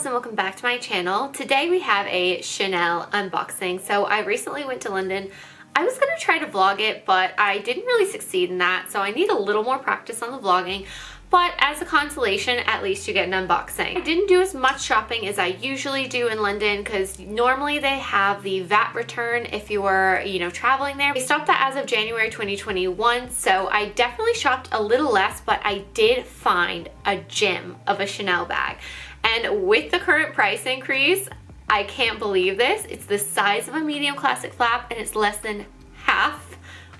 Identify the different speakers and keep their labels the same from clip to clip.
Speaker 1: And welcome back to my channel. Today we have a Chanel unboxing. So I recently went to London. I was going to try to vlog it, but I didn't really succeed in that, so I need a little more practice on the vlogging. But as a consolation, at least you get an unboxing. I didn't do as much shopping as I usually do in London because normally they have the VAT return if you were, traveling there. They stopped that as of January 2021, so I definitely shopped a little less, but I did find a gem of a Chanel bag. And with the current price increase, I can't believe this. It's the size of a medium classic flap and it's less than half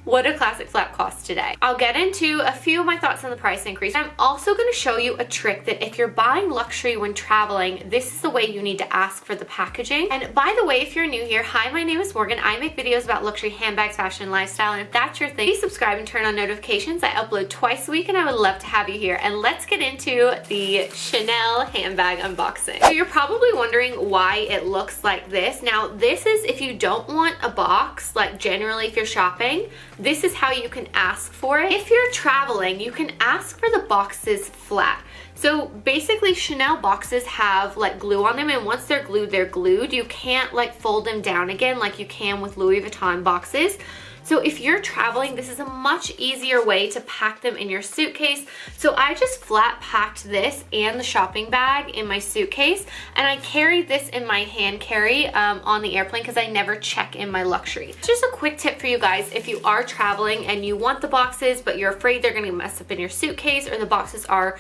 Speaker 1: what a classic flap costs today. I'll get into a few of my thoughts on the price increase. I'm also going to show you a trick that if you're buying luxury when traveling, this is the way you need to ask for the packaging. And by the way, if you're new here, hi, my name is Morgan. I make videos about luxury handbags, fashion, and lifestyle. And if that's your thing, please subscribe and turn on notifications. I upload twice a week and I would love to have you here. And let's get into the Chanel handbag unboxing. So you're probably wondering why it looks like this. Now, this is if you don't want a box, like generally if you're shopping, this is how you can ask for it. If you're traveling, you can ask for the boxes flat. So basically Chanel boxes have like glue on them, and once they're glued, they're glued. You can't like fold them down again like you can with Louis Vuitton boxes. So if you're traveling, this is a much easier way to pack them in your suitcase. So I just flat packed this and the shopping bag in my suitcase, and I carried this in my hand carry on the airplane because I never check in my luxury. Just a quick tip for you guys, if you are traveling and you want the boxes but you're afraid they're gonna mess up in your suitcase or the boxes are,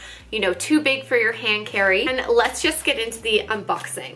Speaker 1: too big for your hand carry. And let's just get into the unboxing.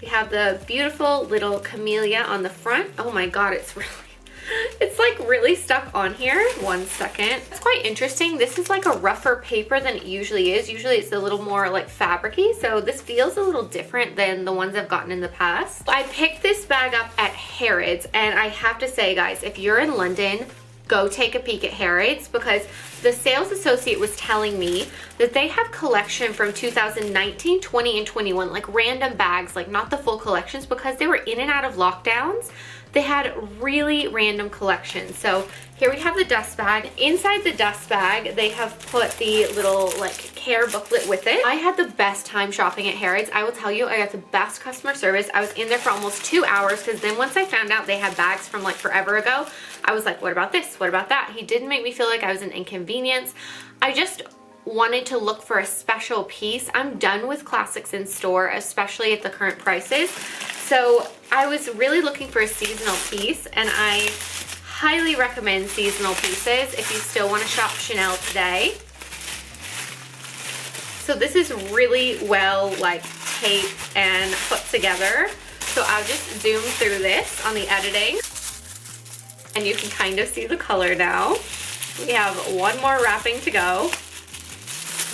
Speaker 1: We have the beautiful little camellia on the front. Oh my God, it's like really stuck on here. One second. It's quite interesting. This is like a rougher paper than it usually is. Usually it's a little more like fabricy, so this feels a little different than the ones I've gotten in the past. I picked this bag up at Harrods, and I have to say, guys, if you're in London, go take a peek at Harrods, because the sales associate was telling me that they have collection from 2019, 20, and 21, like random bags, like not the full collections, because they were in and out of lockdowns. They had really random collections. So here we have the dust bag. Inside the dust bag, they have put the little like care booklet with it. I had the best time shopping at Harrods. I will tell you, I got the best customer service. I was in there for almost 2 hours, because then once I found out they had bags from like forever ago, I was like, what about this? What about that? He didn't make me feel like I was an inconvenience. I just wanted to look for a special piece. I'm done with classics in store, especially at the current prices. So I was really looking for a seasonal piece, and I highly recommend seasonal pieces if you still want to shop Chanel today. So this is really well like taped and put together. So I'll just zoom through this on the editing, and you can kind of see the color now. We have one more wrapping to go.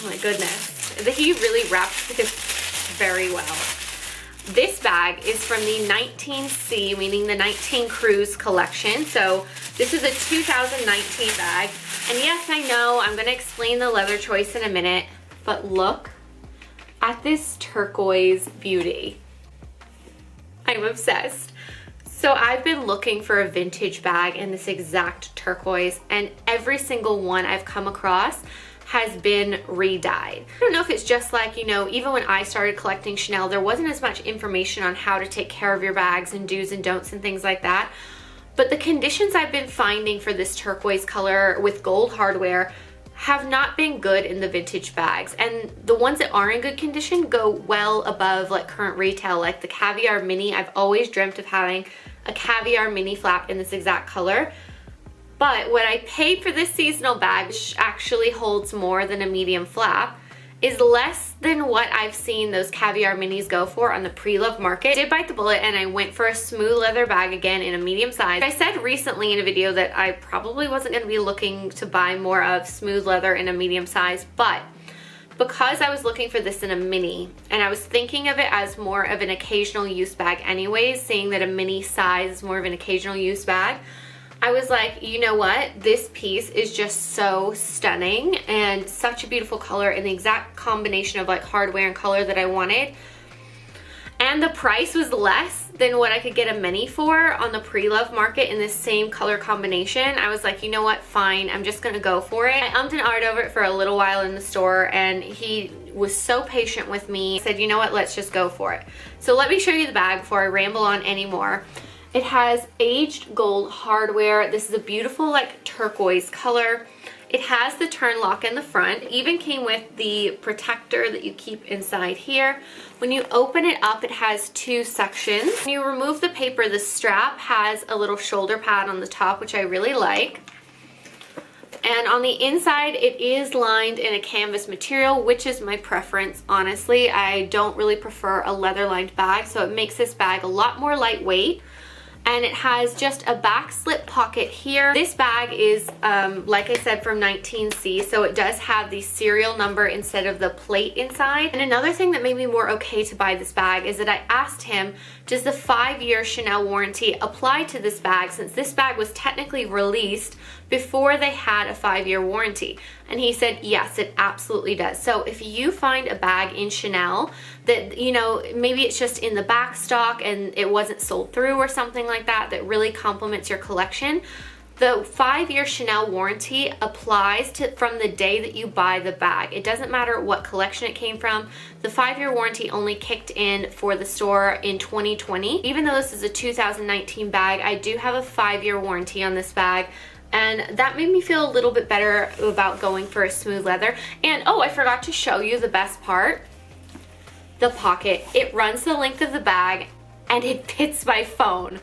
Speaker 1: Oh my goodness. He really wrapped this very well. This bag is from the 19C, meaning the 19 Cruise collection. So this is a 2019 bag. And yes, I know I'm gonna explain the leather choice in a minute, but look at this turquoise beauty. I'm obsessed. So I've been looking for a vintage bag in this exact turquoise, and every single one I've come across has been re-dyed. I don't know if it's just like, even when I started collecting Chanel, there wasn't as much information on how to take care of your bags and do's and don'ts and things like that. But the conditions I've been finding for this turquoise color with gold hardware have not been good in the vintage bags. And the ones that are in good condition go well above like current retail, like the Caviar Mini. I've always dreamt of having a Caviar Mini flap in this exact color. But what I paid for this seasonal bag, which actually holds more than a medium flap, is less than what I've seen those Caviar Minis go for on the pre-loved market. I did bite the bullet and I went for a smooth leather bag again in a medium size. I said recently in a video that I probably wasn't going to be looking to buy more of smooth leather in a medium size, but because I was looking for this in a mini, and I was thinking of it as more of an occasional use bag anyways, seeing that a mini size is more of an occasional use bag, I was like, you know what? This piece is just so stunning and such a beautiful color and the exact combination of like hardware and color that I wanted. And the price was less than what I could get a mini for on the pre-love market in this same color combination. I was like, you know what, fine, I'm just gonna go for it. I ummed and ahed over it for a little while in the store, and he was so patient with me. Said, you know what, let's just go for it. So let me show you the bag before I ramble on anymore. It has aged gold hardware. This is a beautiful like turquoise color. It has the turn lock in the front. Even came with the protector that you keep inside here. When you open it up, it has two sections. When you remove the paper, the strap has a little shoulder pad on the top, which I really like. And on the inside, it is lined in a canvas material, which is my preference, honestly. I don't really prefer a leather-lined bag, so it makes this bag a lot more lightweight. And it has just a back slip pocket here. This bag is, like I said, from 19C, so it does have the serial number instead of the plate inside. And another thing that made me more okay to buy this bag is that I asked him, does the 5-year Chanel warranty apply to this bag, since this bag was technically released before they had a 5-year warranty? And he said, yes, it absolutely does. So if you find a bag in Chanel that, you know, maybe it's just in the back stock and it wasn't sold through or something like that, that really complements your collection, the 5-year Chanel warranty applies to from the day that you buy the bag. It doesn't matter what collection it came from. The 5-year warranty only kicked in for the store in 2020. Even though this is a 2019 bag, I do have a 5-year warranty on this bag. And that made me feel a little bit better about going for a smooth leather. And oh, I forgot to show you the best part. The pocket. It runs the length of the bag and it fits my phone.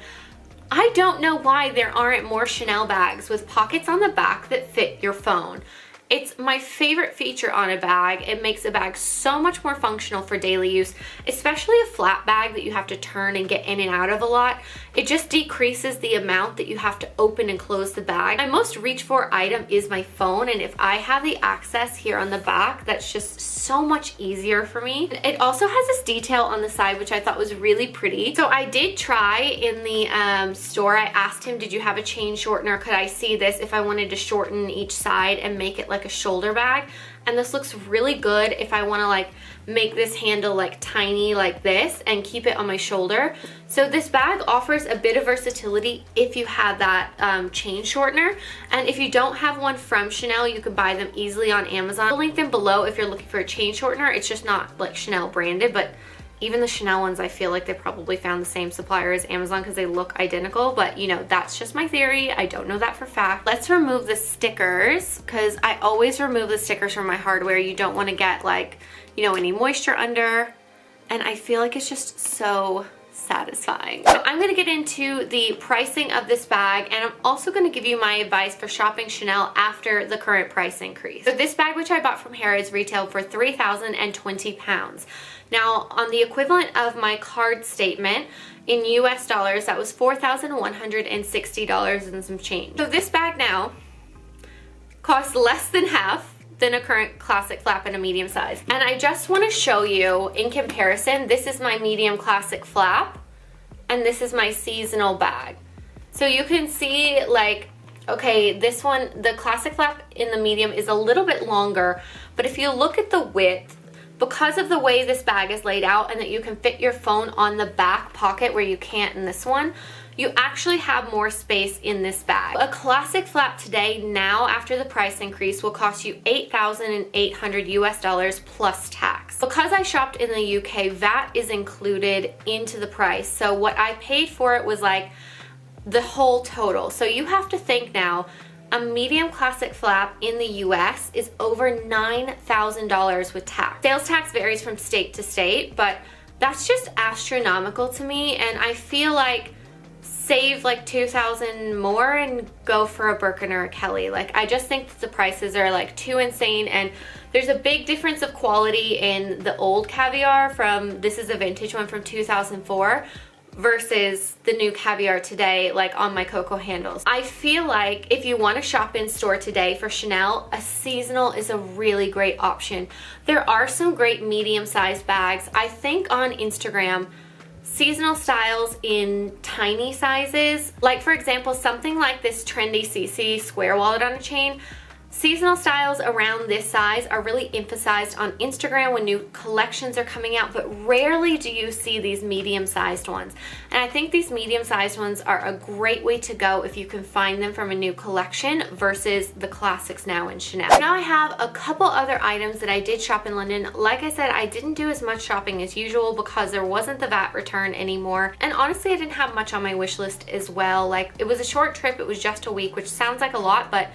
Speaker 1: I don't know why there aren't more Chanel bags with pockets on the back that fit your phone. It's my favorite feature on a bag. It makes a bag so much more functional for daily use, especially a flat bag that you have to turn and get in and out of a lot. It just decreases the amount that you have to open and close the bag. My most reach for item is my phone, and if I have the access here on the back, that's just so much easier for me. It also has this detail on the side, which I thought was really pretty. So I did try in the store. I asked him, did you have a chain shortener? Could I see this if I wanted to shorten each side and make it like a shoulder bag? And this looks really good if I want to like make this handle like tiny like this and keep it on my shoulder. So this bag offers a bit of versatility if you have that chain shortener. And if you don't have one from Chanel, you can buy them easily on Amazon. I'll link them below if you're looking for a chain shortener. It's just not like Chanel branded, but even the Chanel ones, I feel like they probably found the same supplier as Amazon because they look identical, but you know, that's just my theory. I don't know that for fact. Let's remove the stickers because I always remove the stickers from my hardware. You don't want to get like, you know, any moisture under, and I feel like it's just so satisfying. So I'm going to get into the pricing of this bag, and I'm also going to give you my advice for shopping Chanel after the current price increase. So this bag, which I bought from Harrods, retailed for £3,020. Now, on the equivalent of my card statement in US dollars, that was $4,160 and some change. So this bag now costs less than half than a current classic flap in a medium size. And I just want to show you in comparison, this is my medium classic flap and this is my seasonal bag. So you can see like, okay, this one, the classic flap in the medium is a little bit longer, but if you look at the width, because of the way this bag is laid out and that you can fit your phone on the back pocket where you can't in this one, you actually have more space in this bag. A classic flap today, now after the price increase, will cost you $8,800 US dollars plus tax. Because I shopped in the UK, VAT is included into the price. So what I paid for it was like the whole total. So you have to think now, a medium classic flap in the US is over $9,000 with tax. Sales tax varies from state to state, but that's just astronomical to me, and I feel like save like $2,000 more and go for a Birkin or a Kelly. Like, I just think that the prices are like too insane, and there's a big difference of quality in the old caviar from, this is a vintage one from 2004, versus the new caviar today, like on my Coco handles. I feel like if you want to shop in store today for Chanel, a seasonal is a really great option. There are some great medium-sized bags. I think on Instagram, seasonal styles in tiny sizes, like for example, something like this trendy CC square wallet on a chain, Seasonal styles around this size are really emphasized on Instagram when new collections are coming out, but rarely do you see these medium-sized ones. And I think these medium-sized ones are a great way to go if you can find them from a new collection versus the classics now in Chanel. Now I have a couple other items that I did shop in London. Like I said, I didn't do as much shopping as usual because there wasn't the VAT return anymore. And honestly, I didn't have much on my wish list as well. Like, it was a short trip, it was just a week, which sounds like a lot, but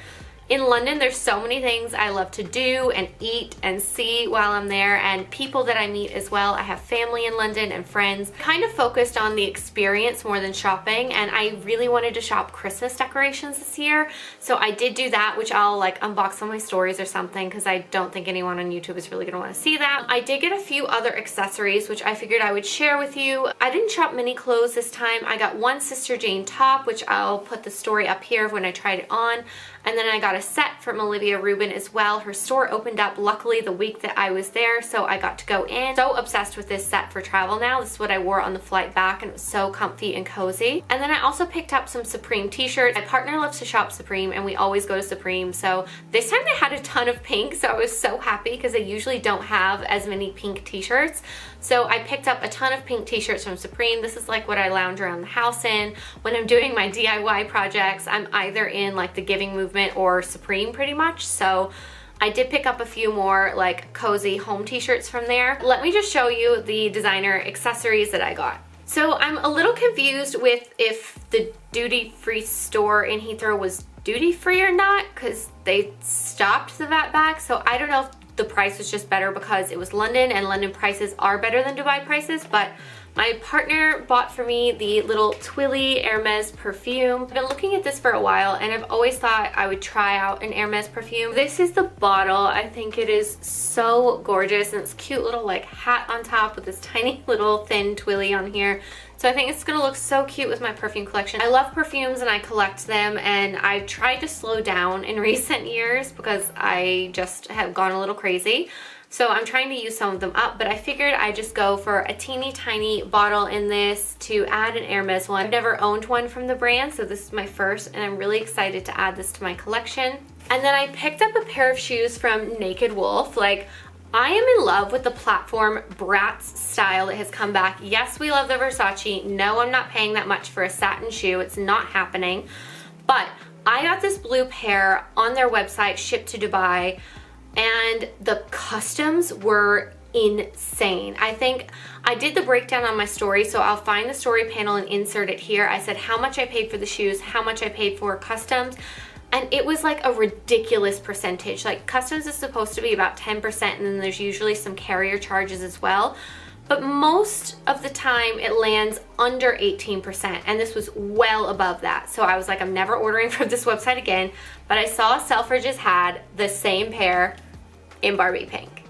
Speaker 1: in London, there's so many things I love to do and eat and see while I'm there, and people that I meet as well. I have family in London and friends. Kind of focused on the experience more than shopping, and I really wanted to shop Christmas decorations this year. So I did do that, which I'll like unbox on my stories or something because I don't think anyone on YouTube is really going to want to see that. I did get a few other accessories, which I figured I would share with you. I didn't shop many clothes this time. I got one Sister Jane top, which I'll put the story up here of when I tried it on. And then I got a set from Olivia Rubin as well. Her store opened up luckily the week that I was there, so I got to go in. So obsessed with this set for travel now. This is what I wore on the flight back, and it was so comfy and cozy. And then I also picked up some Supreme t-shirts. My partner loves to shop Supreme, and we always go to Supreme. So this time they had a ton of pink, so I was so happy because they usually don't have as many pink t-shirts. So I picked up a ton of pink t-shirts from Supreme. This is like what I lounge around the house in. When I'm doing my DIY projects, I'm either in like the Giving Movement or Supreme pretty much. So I did pick up a few more like cozy home t-shirts from there. Let me just show you the designer accessories that I got. So I'm a little confused with if the duty-free store in Heathrow was duty-free or not, because they stopped the VAT back. So I don't know if the price was just better because it was London, and London prices are better than Dubai prices, but my partner bought for me the little Twilly Hermes perfume. I've been looking at this for a while, and I've always thought I would try out an Hermes perfume. This is the bottle. I think it is so gorgeous, and it's cute little like hat on top with this tiny little thin Twilly on here. So I think it's gonna look so cute with my perfume collection. I love perfumes and I collect them, and I've tried to slow down in recent years because I just have gone a little crazy. So I'm trying to use some of them up, but I figured I'd just go for a teeny tiny bottle in this to add an Hermes one. I've never owned one from the brand, so this is my first, and I'm really excited to add this to my collection. And then I picked up a pair of shoes from Naked Wolf. Like, I am in love with the platform Bratz style that has come back. Yes, we love the Versace. No, I'm not paying that much for a satin shoe. It's not happening. But I got this blue pair on their website, shipped to Dubai, and the customs were insane. I think I did the breakdown on my story, so I'll find the story panel and insert it here. I said how much I paid for the shoes, how much I paid for customs, and it was like a ridiculous percentage. Like, customs is supposed to be about 10%, and then there's usually some carrier charges as well. But most of the time it lands under 18%, and this was well above that. So I was like, I'm never ordering from this website again. But I saw Selfridges had the same pair in Barbie pink.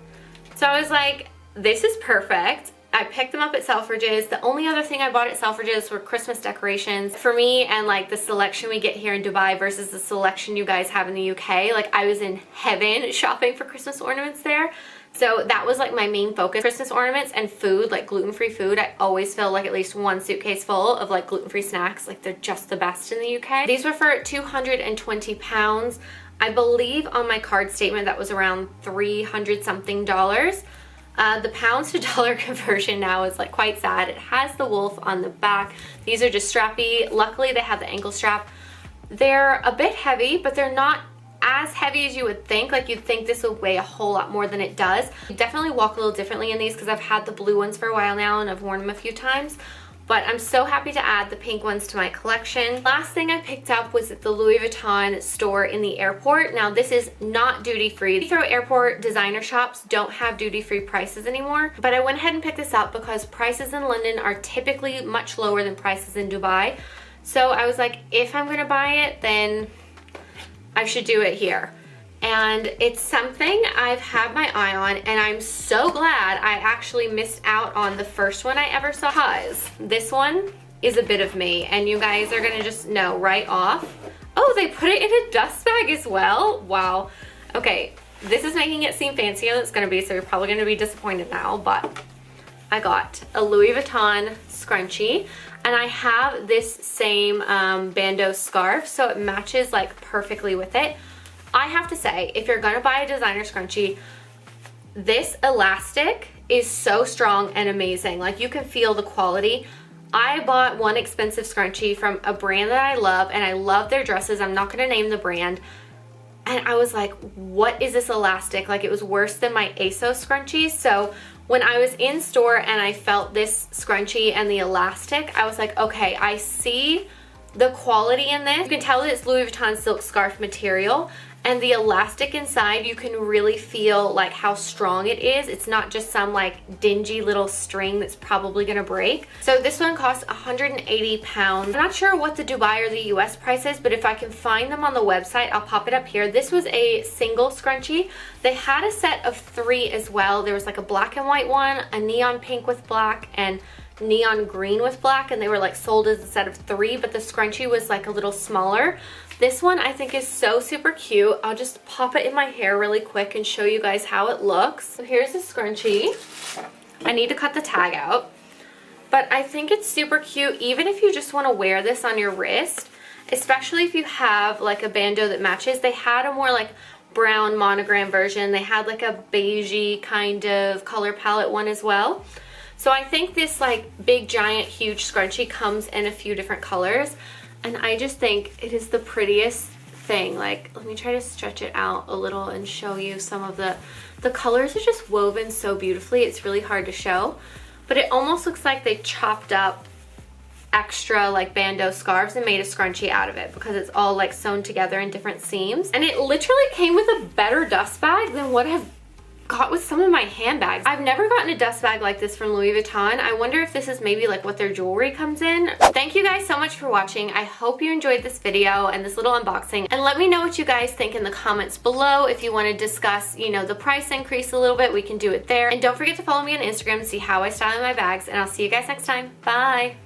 Speaker 1: So I was like, this is perfect. I picked them up at Selfridges. The only other thing I bought at Selfridges were Christmas decorations. For me, and like the selection we get here in Dubai versus the selection you guys have in the UK, like I was in heaven shopping for Christmas ornaments there. So that was like my main focus. Christmas ornaments and food, like gluten-free food. I always fill like at least one suitcase full of like gluten-free snacks. Like, they're just the best in the UK. These were for £220. I believe on my card statement that was around $300 something. The pounds to dollar conversion now is like quite sad. It has the wolf on the back. These are just strappy. Luckily they have the ankle strap. They're a bit heavy, but they're not as heavy as you would think. Like, you'd think this would weigh a whole lot more than it does. You definitely walk a little differently in these because I've had the blue ones for a while now and I've worn them a few times. But I'm so happy to add the pink ones to my collection. Last thing I picked up was at the Louis Vuitton store in the airport. Now, this is not duty-free. Heathrow Airport designer shops don't have duty-free prices anymore. But I went ahead and picked this up because prices in London are typically much lower than prices in Dubai. So I was like, if I'm gonna buy it, then I should do it here. And it's something I've had my eye on, and I'm so glad I actually missed out on the first one I ever saw, because this one is a bit of me, and you guys are gonna just know right off. Oh, they put it in a dust bag as well? Wow. Okay, this is making it seem fancier than it's gonna be, so you're probably gonna be disappointed now, but I got a Louis Vuitton scrunchie, and I have this same bandeau scarf, so it matches like perfectly with it. I have to say, if you're gonna buy a designer scrunchie, this elastic is so strong and amazing. Like, you can feel the quality. I bought one expensive scrunchie from a brand that I love, and I love their dresses. I'm not gonna name the brand. And I was like, what is this elastic? Like, it was worse than my ASOS scrunchies. So when I was in store and I felt this scrunchie and the elastic, I was like, okay, I see the quality in this. You can tell that it's Louis Vuitton silk scarf material, and the elastic inside, you can really feel like how strong it is. It's not just some like dingy little string that's probably gonna break. So this one costs 180 pounds. I'm not sure what the Dubai or the US price is, but if I can find them on the website, I'll pop it up here. This was a single scrunchie. They had a set of 3 as well. There was like a black and white one, a neon pink with black, and neon green with black, and they were like sold as a set of 3, but the scrunchie was like a little smaller. This one I think is so super cute. I'll just pop it in my hair really quick and show you guys how it looks. So here's the scrunchie. I need to cut the tag out, but I think it's super cute even if you just want to wear this on your wrist, especially if you have like a bandeau that matches. They had a more like brown monogram version. They had like a beigey kind of color palette one as well. So I think this like big giant huge scrunchie comes in a few different colors, and I just think it is the prettiest thing. Like, let me try to stretch it out a little and show you some of the colors are just woven so beautifully. It's really hard to show, but it almost looks like they chopped up extra like bandeau scarves and made a scrunchie out of it, because it's all like sewn together in different seams. And it literally came with a better dust bag than what I've got with some of my handbags. I've never gotten a dust bag like this from Louis Vuitton. I wonder if this is maybe like what their jewelry comes in. Thank you guys so much for watching. I hope you enjoyed this video and this little unboxing, and let me know what you guys think in the comments below. If you want to discuss, you know, the price increase a little bit, we can do it there. And don't forget to follow me on Instagram to see how I style my bags, and I'll see you guys next time. Bye.